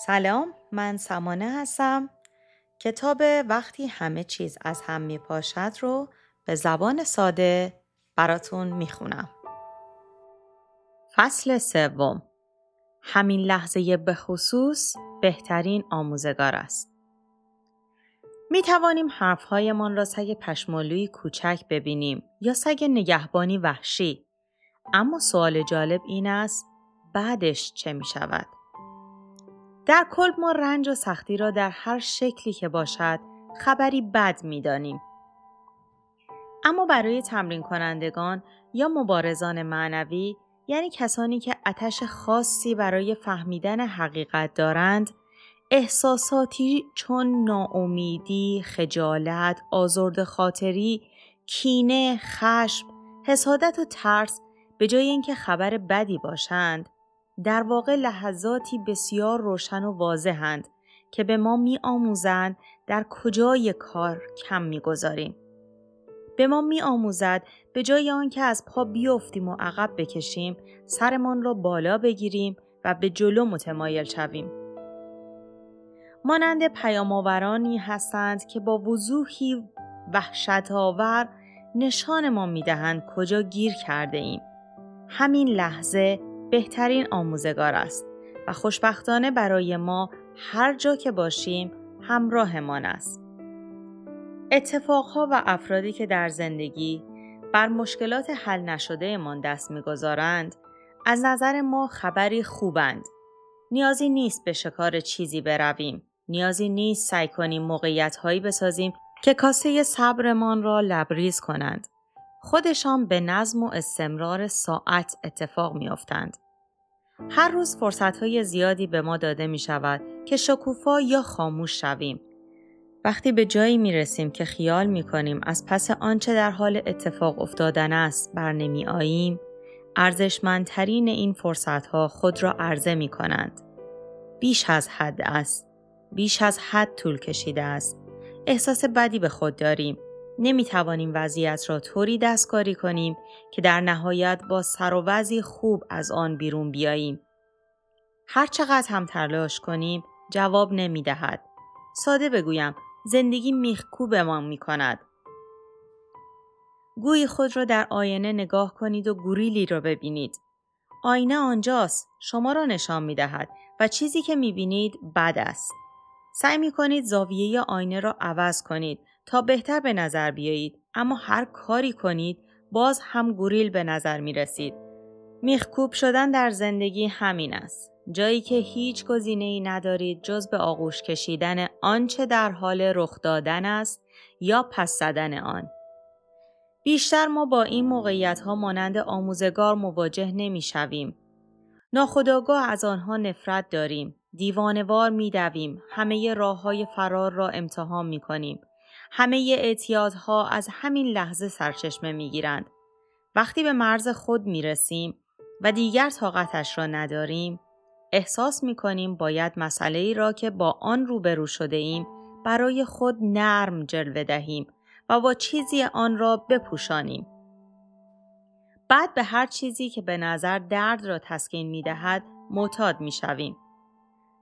سلام، من سمانه هستم. کتاب وقتی همه چیز از هم می پاشد رو به زبان ساده براتون میخونم. فصل سوم. همین لحظه به خصوص بهترین آموزگار است. می توانیم حرفهایمان را سگ پشمالویی کوچک ببینیم یا سگ نگهبانی وحشی. اما سوال جالب این است بعدش چه می شود؟ در کل ما رنج و سختی را در هر شکلی که باشد خبری بد می دانیم. اما برای تمرین کنندگان یا مبارزان معنوی، یعنی کسانی که آتش خاصی برای فهمیدن حقیقت دارند، احساساتی چون ناامیدی، خجالت، آزرده خاطری، کینه، خشم، حسادت و ترس به جای اینکه خبر بدی باشند، در واقع لحظاتی بسیار روشن و واضحند که به ما می آموزند در کجای کار کم می گذاریم. به ما می آموزد به جای آنکه از پا بیفتیم و عقب بکشیم، سرمان را بالا بگیریم و به جلو متمایل شویم. مانند پیام‌آورانی هستند که با وضوحی وحشت‌آور نشان ما می‌دهند کجا گیر کرده ایم. همین لحظه بهترین آموزگار است و خوشبختانه برای ما هر جا که باشیم همراهمان است. اتفاقها و افرادی که در زندگی بر مشکلات حل نشده‌مان دست می‌گذارند، از نظر ما خبری خوبند. نیازی نیست به شکار چیزی برویم. نیازی نیست سعی کنیم موقعیت‌هایی بسازیم که کاسه صبرمان را لبریز کنند. خودشان به نظم و استمرار ساعت اتفاق می‌افتند. هر روز فرصت‌های زیادی به ما داده می‌شود که شکوفا یا خاموش شویم. وقتی به جایی می‌رسیم که خیال می‌کنیم از پس آنچه در حال اتفاق افتادن است برنمی‌آییم، ارزشمندترین این فرصت‌ها خود را عرضه می‌کنند. بیش از حد است. بیش از حد طول کشیده است. احساس بدی به خود داریم. نمی‌توانیم وضعیت را طوری دستکاری کنیم که در نهایت با سر و وضعی خوب از آن بیرون بیاییم. هر چقدر هم تلاش کنیم جواب نمی‌دهد. ساده بگویم زندگی میخکوبمان می‌کند. گویی خود را در آینه نگاه کنید و گوریلی را ببینید. آینه آنجاست، شما را نشان می‌دهد و چیزی که می‌بینید بد است. سعی می‌کنید زاویه آینه را عوض کنید تا بهتر به نظر بیایید، اما هر کاری کنید باز هم گوریل به نظر می‌رسید. میخکوب شدن در زندگی همین است. جایی که هیچ گزینه‌ای ندارید جز به آغوش کشیدن آنچه در حال رخ دادن است یا پس زدن آن. بیشتر ما با این موقعیت‌ها مانند آموزگار مواجه نمی‌شویم. ناخودآگاه از آنها نفرت داریم. دیوانه‌وار می‌دویم. همه راه‌های فرار را امتحان می‌کنیم. همه اعتیادها از همین لحظه سرچشمه می‌گیرند. وقتی به مرز خود می‌رسیم و دیگر طاقتش را نداریم، احساس می‌کنیم باید مسئله‌ای را که با آن روبرو شده‌ایم برای خود نرم جلوه دهیم و با چیزی آن را بپوشانیم. بعد به هر چیزی که به نظر درد را تسکین می‌دهد معتاد می‌شویم.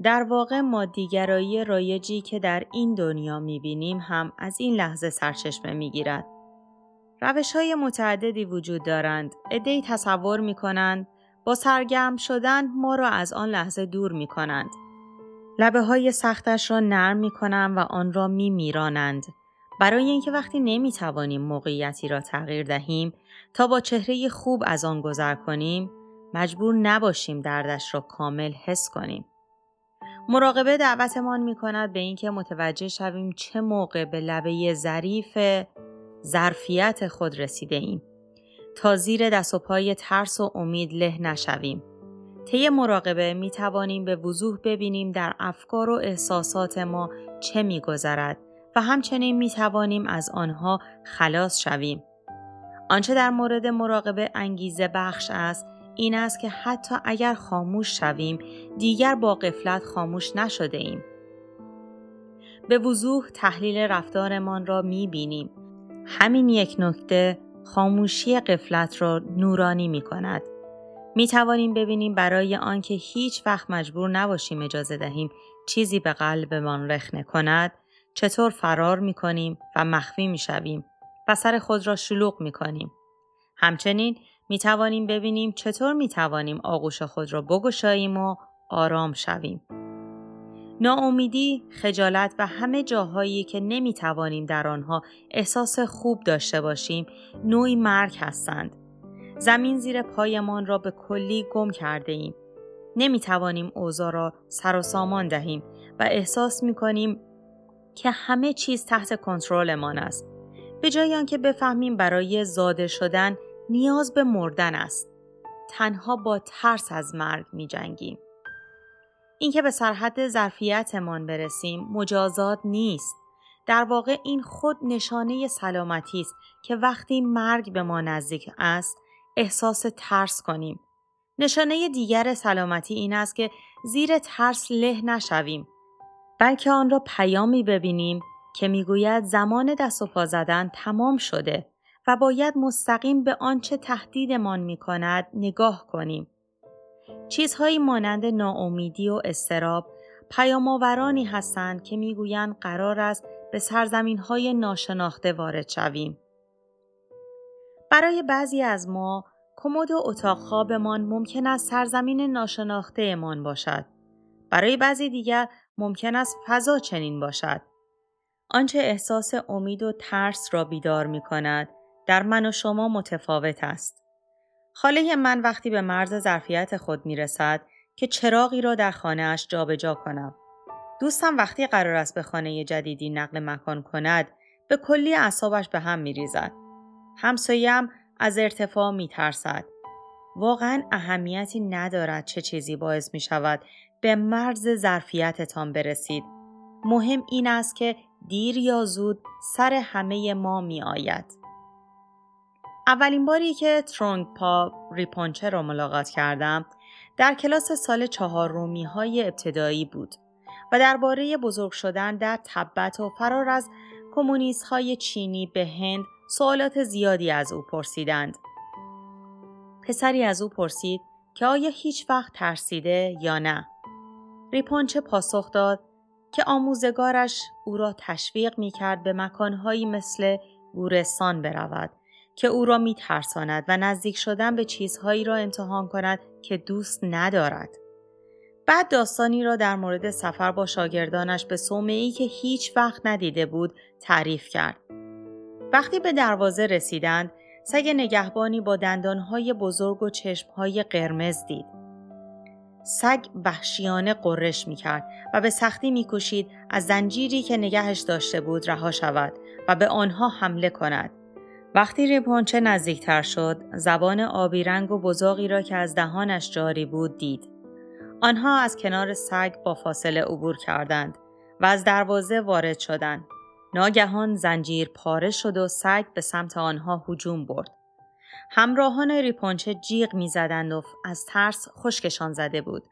در واقع مادی‌گرایی رایجی که در این دنیا می‌بینیم هم از این لحظه سرچشمه می‌گیرد. روش‌های متعددی وجود دارند. عده‌ای تصور می‌کنند با سرگرم شدن ما را از آن لحظه دور می‌کنند. لبه‌های سختش را نرم می‌کنند و آن را می‌میرانند. برای اینکه وقتی نمی‌توانیم موقعیتی را تغییر دهیم تا با چهره خوب از آن گذر کنیم، مجبور نباشیم دردش را کامل حس کنیم. مراقبه دعوتمان می‌کند به اینکه متوجه شویم چه موقع به لبه ظریف ظرفیت خود رسیده ایم تا زیر دست و پای ترس و امید له نشویم. طی مراقبه می توانیم به وضوح ببینیم در افکار و احساسات ما چه می گذرد و همچنین می توانیم از آنها خلاص شویم. آنچه در مورد مراقبه انگیزه بخش است این است که حتی اگر خاموش شویم دیگر با غفلت خاموش نشده ایم. به وضوح تحلیل رفتارمان را می بینیم. همین یک نکته خاموشی غفلت را نورانی می کند. می توانیم ببینیم برای آنکه هیچ وقت مجبور نباشیم اجازه دهیم چیزی به قلبمان رخنه کند، چطور فرار می کنیم و مخفی می شویم و سر خود را شلوغ می کنیم. همچنین می توانیم ببینیم چطور می توانیم آغوش خود را بگشاییم و آرام شویم. ناامیدی، خجالت و همه جاهایی که نمی توانیم در آنها احساس خوب داشته باشیم، نوعی مرگ هستند. زمین زیر پایمان را به کلی گم کرده ایم. نمی توانیم اوضاع را سر و سامان دهیم و احساس می کنیم که همه چیز تحت کنترلمان است. به جای آنکه بفهمیم برای زاده شدن نیاز به مردن است. تنها با ترس از مرگ می جنگیم. اینکه به سرحد ظرفیتمان برسیم مجازات نیست. در واقع این خود نشانه سلامتی است که وقتی مرگ به ما نزدیک است احساس ترس کنیم. نشانه دیگر سلامتی این است که زیر ترس له نشویم، بلکه آن را پیامی ببینیم که میگوید زمان دست و پا زدن تمام شده و باید مستقیم به آنچه تهدیدمان میکند نگاه کنیم. چیزهایی مانند ناامیدی و اضطراب پیام‌آورانی هستند که میگویند قرار است به سرزمین‌های ناشناخته وارد شویم. برای بعضی از ما کمد و اتاق خوابمان ممکن است سرزمین ناشناخته‌مان باشد. برای بعضی دیگر ممکن است فضا چنین باشد. آنچه احساس امید و ترس را بیدار می‌کند در من و شما متفاوت است. خاله من وقتی به مرز ظرفیت خود میرسد که چراغی را در خانه‌اش جابجا کنم. دوستم وقتی قرار است به خانه جدیدی نقل مکان کند به کلی اعصابش به هم میریزد. همسایه‌ام از ارتفاع میترسد. واقعاً اهمیتی ندارد چه چیزی باعث می شود به مرز ظرفیتتان برسید. مهم این است که دیر یا زود سر همه ما می آید. اولین باری که ترونگپا ریپونچه را ملاقات کردم در کلاس سال 4 های ابتدایی بود و درباره بزرگ شدن در تبت و فرار از کمونیست های چینی به هند سوالات زیادی از او پرسیدند. پسری از او پرسید که آیا هیچ وقت ترسیده یا نه؟ ریپونچه پاسخ داد که آموزگارش او را تشویق می کرد به مکانهایی مثل گورستان برود که او را می ترساند و نزدیک شدن به چیزهایی را امتحان کند که دوست ندارد. بعد داستانی را در مورد سفر با شاگردانش به صومعه‌ای که هیچ وقت ندیده بود تعریف کرد. وقتی به دروازه رسیدند، سگ نگهبانی با دندانهای بزرگ و چشمهای قرمز دید. سگ وحشیانه غرش می‌کرد و به سختی می‌کوشید از زنجیری که نگهش داشته بود رها شود و به آنها حمله کند. وقتی ریپونچه نزدیکتر شد، زبان آبی رنگ و بزاقی را که از دهانش جاری بود دید. آنها از کنار سگ با فاصله عبور کردند و از دروازه وارد شدند. ناگهان زنجیر پاره شد و سگ به سمت آنها هجوم برد. همراهان ریپونچه جیغ می‌زدند و از ترس خشکشان زده بود.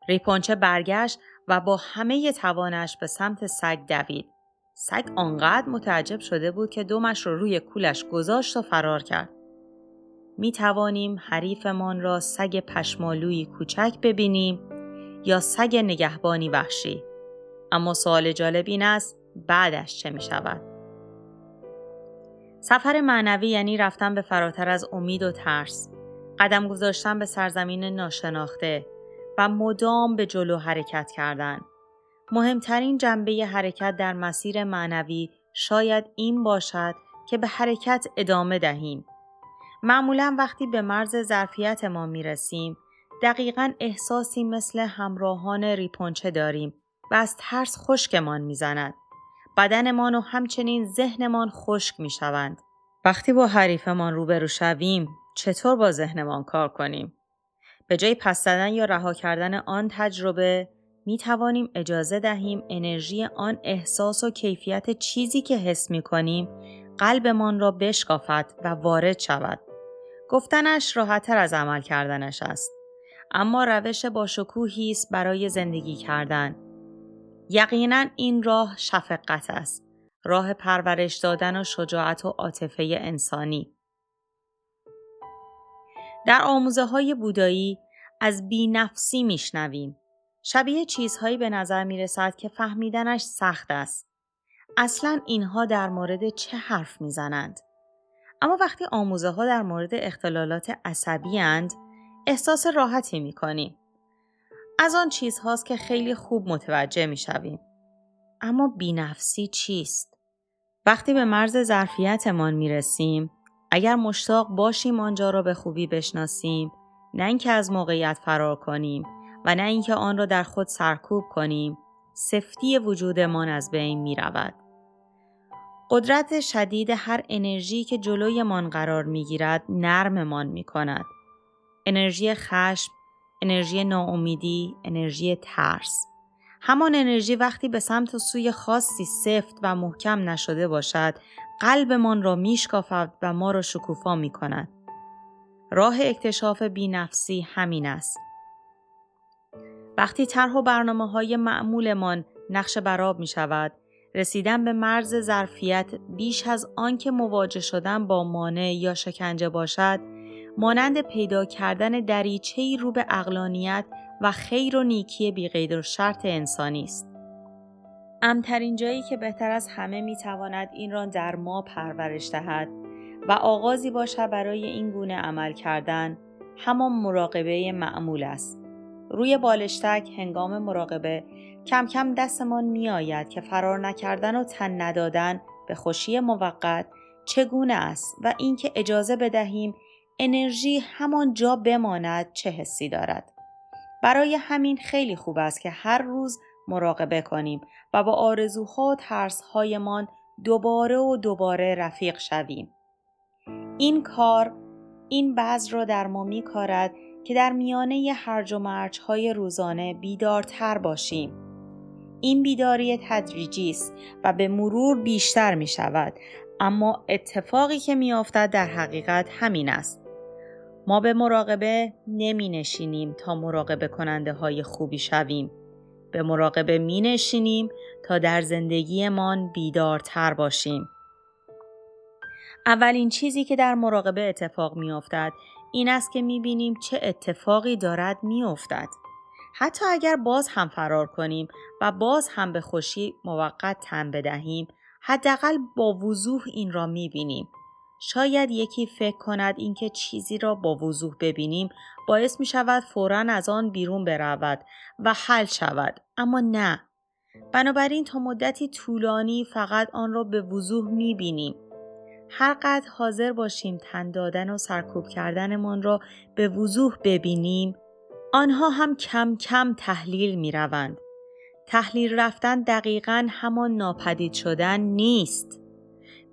ریپونچه برگشت و با همه توانش به سمت سگ دوید. سگ آنقدر متعجب شده بود که دمش رو روی کولش گذاشت و فرار کرد. می توانیم حریفمان را سگ پشمالویی کوچک ببینیم یا سگ نگهبانی وحشی. اما سوال جالب این است بعدش چه می شود؟ سفر معنوی یعنی رفتن به فراتر از امید و ترس، قدم گذاشتن به سرزمین ناشناخته و مدام به جلو حرکت کردن. مهمترین جنبه حرکت در مسیر معنوی شاید این باشد که به حرکت ادامه دهیم. معمولاً وقتی به مرز ظرفیت ما میرسیم، دقیقاً احساسی مثل همراهان ریپونچه داریم و از ترس خشکمان میزند. بدنمان و همچنین ذهنمان خشک میشوند. وقتی با حریفمان روبرو شویم، چطور با ذهنمان کار کنیم؟ به جای پس زدن یا رها کردن آن تجربه، می توانیم اجازه دهیم انرژی آن احساس و کیفیت چیزی که حس می کنیم قلبمان را بشکافد و وارد شود. گفتنش راحت‌تر از عمل کردنش است، اما روش با شکوهی است برای زندگی کردن. یقیناً این راه شفقت است، راه پرورش دادن و شجاعت و عاطفه انسانی. در آموزه‌های بودایی از بی‌نفسی میشنویم. شبیه چیزهایی به نظر میرسد که فهمیدنش سخت است. اصلاً اینها در مورد چه حرف میزنند؟ اما وقتی آموزه‌ها در مورد اختلالات عصبی اند، احساس راحتی میکنیم. از آن چیزهاست که خیلی خوب متوجه میشویم. اما بی‌نفسی چیست؟ وقتی به مرز ظرفیتمان میرسیم، اگر مشتاق باشیم آنجا را به خوبی بشناسیم، نه اینکه از موقعیت فرار کنیم و نه اینکه آن را در خود سرکوب کنیم، سفتی وجودمان از بین می رود. قدرت شدید هر انرژی که جلویمان قرار می گیرد نرممان می کند. انرژی خشم، انرژی ناامیدی، انرژی ترس. همان انرژی وقتی به سمت و سوی خاصی سفت و محکم نشده باشد، قلبمان را میشکافد و ما را شکوفا می کند. راه اکتشاف بی‌نفسی همین است. وقتی طرح و برنامه‌های معمولمان نقش برآب می شود، رسیدن به مرز ظرفیت بیش از آن که مواجه شدن با مانع یا شکنجه باشد، مانند پیدا کردن دریچه‌ای رو به عقلانیت و خیر و نیکی بی‌قید و شرط انسانی است. امترین جایی که بهتر از همه میتواند این را در ما پرورش دهد و آغازی باشد برای این گونه عمل کردن، همان مراقبه معمول است. روی بالشتک هنگام مراقبه کم کم دستمان می آید که فرار نکردن و تن ندادن به خوشی موقت چگونه است و اینکه اجازه بدهیم انرژی همان جا بماند چه حسی دارد. برای همین خیلی خوب است که هر روز مراقبه کنیم و با آرزوها و ترس‌هایمان دوباره رفیق شویم. این کار این بذر را در ما می‌کارد که در میانه هرج و مرج‌های روزانه بیدارتر باشیم. این بیداری تدریجی است و به مرور بیشتر می‌شود، اما اتفاقی که می‌افتد در حقیقت همین است. ما به مراقبه نمی نشینیم تا مراقبه کننده های خوبی شویم. به مراقبه می نشینیم تا در زندگیمان بیدارتر باشیم. اولین چیزی که در مراقبه اتفاق می افتد این است که می بینیم چه اتفاقی دارد می افتد. حتی اگر باز هم فرار کنیم و باز هم به خوشی موقت تن بدهیم، حداقل با وضوح این را می بینیم. شاید یکی فکر کند اینکه چیزی را با وضوح ببینیم باعث می شود فوراً از آن بیرون برود و حل شود، اما نه. بنابراین تا مدتی طولانی فقط آن را به وضوح می بینیم. هر قدر حاضر باشیم تن دادن و سرکوب کردنمان را به وضوح ببینیم، آنها هم کم کم تحلیل می روند. تحلیل رفتن دقیقاً همان ناپدید شدن نیست.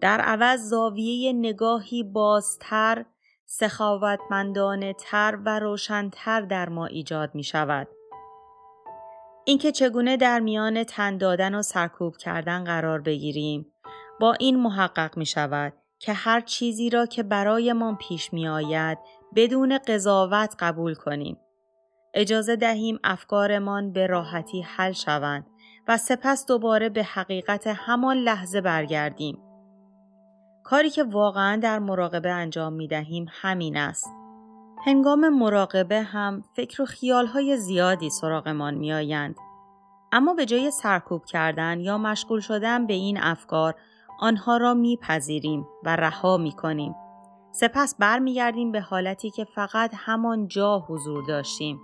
در عوض زاویه نگاهی بازتر، سخاوتمندانه تر و روشن‌تر در ما ایجاد می شود. اینکه چگونه در میان تن دادن و سرکوب کردن قرار بگیریم، با این محقق می شود که هر چیزی را که برایمان پیش می آید بدون قضاوت قبول کنیم. اجازه دهیم افکارمان به راحتی حل شوند و سپس دوباره به حقیقت همان لحظه برگردیم. کاری که واقعاً در مراقبه انجام می دهیم همین است. هنگام مراقبه هم فکر و خیالهای زیادی سراغمان می آیند. اما به جای سرکوب کردن یا مشغول شدن به این افکار، آنها را می پذیریم و رها می کنیم. سپس برمیگردیم به حالتی که فقط همان جا حضور داشتیم.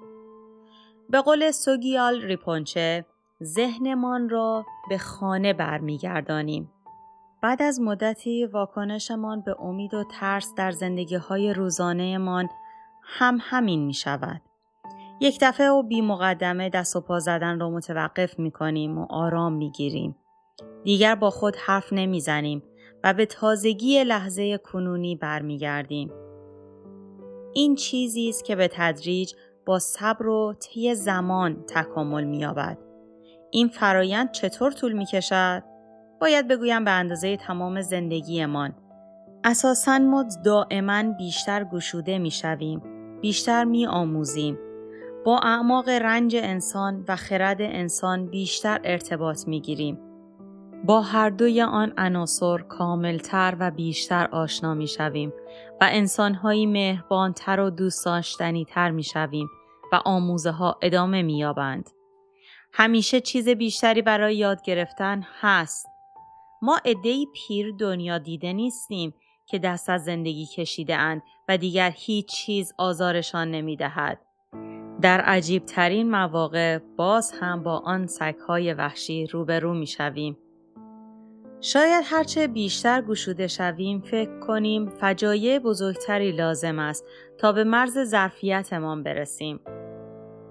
به قول سوگیال ریپونچه، ذهنمان را به خانه برمیگردانیم. بعد از مدتی واکنشمان به امید و ترس در زندگی‌های روزانه‌مان هم همین می شود. یک دفعه و بی مقدمه دست و پا زدن را متوقف می کنیم و آرام می گیریم. دیگر با خود حرف نمی زنیم و به تازگی لحظه کنونی برمیگردیم. این چیزی است که به تدریج با صبر و طی زمان تکامل می یابد. این فرایند چطور طول می کشد؟ باید بگویم به اندازه تمام زندگیمان. اساساً ما دائما بیشتر گشوده می شویم، بیشتر می آموزیم. با اعماق رنج انسان و خرد انسان بیشتر ارتباط می گیریم. با هر دوی آن عناصر کاملتر و بیشتر آشنا می شویم و انسان‌هایی مهربانتر و دوست داشتنی‌تر می شویم و آموزه ها ادامه می یابند. همیشه چیز بیشتری برای یاد گرفتن هست. ما عده‌ای پیر دنیا دیده نیستیم که دست از زندگی کشیده اند و دیگر هیچ چیز آزارشان نمی دهد. در عجیب ترین مواقع باز هم با آن سگ‌های وحشی روبرو می شویم. شاید هرچه بیشتر گشوده شویم فکر کنیم فجایع بزرگتری لازم است تا به مرز ظرفیتمان برسیم.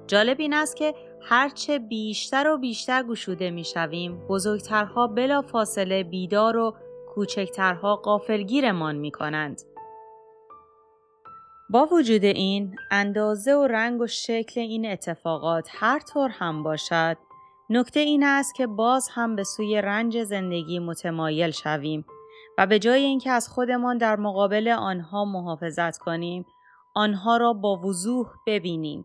جالب این است که هرچه بیشتر و بیشتر گشوده می شویم بزرگترها بلا فاصله بیدار و کوچکترها غافلگیرمان می کنند. با وجود این اندازه و رنگ و شکل این اتفاقات هر طور هم باشد، نکته این است که باز هم به سوی رنج زندگی متمایل شویم و به جای اینکه از خودمان در مقابل آنها محافظت کنیم، آنها را با وضوح ببینیم.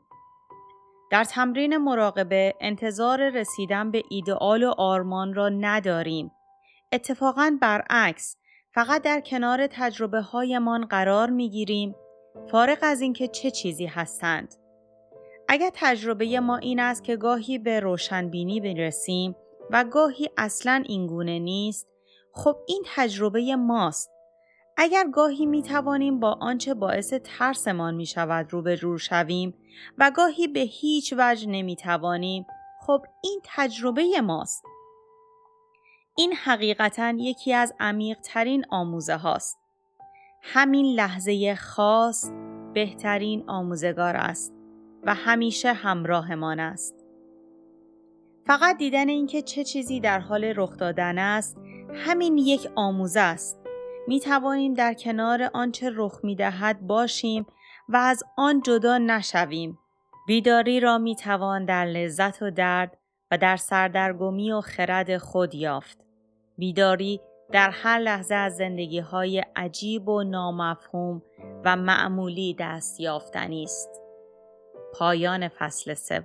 در تمرین مراقبه انتظار رسیدن به ایدئال و آرمان را نداریم. اتفاقاً برعکس، فقط در کنار تجربه هایمان قرار می گیریم، فارغ از اینکه چه چیزی هستند. اگر تجربه ما این است که گاهی به روشنبینی برسیم و گاهی اصلاً اینگونه نیست، خب این تجربه ماست. اگر گاهی می توانیم با آنچه باعث ترسمان می شود روبرو شویم و گاهی به هیچ وجه نمی توانیم، خب این تجربه ماست. این حقیقتاً یکی از عمیق‌ترین آموزه هاست. همین لحظه خاص بهترین آموزگار است و همیشه همراهمان است. فقط دیدن اینکه چه چیزی در حال رخ دادن است، همین یک آموزه است. می توانیم در کنار آنچه رخ می دهد باشیم و از آن جدا نشویم. بیداری را می توان در لذت و درد و در سردرگمی و خرد خود یافت. بیداری در هر لحظه از زندگی‌های عجیب و نامفهوم و معمولی دست یافتنی است. پایان فصل 3.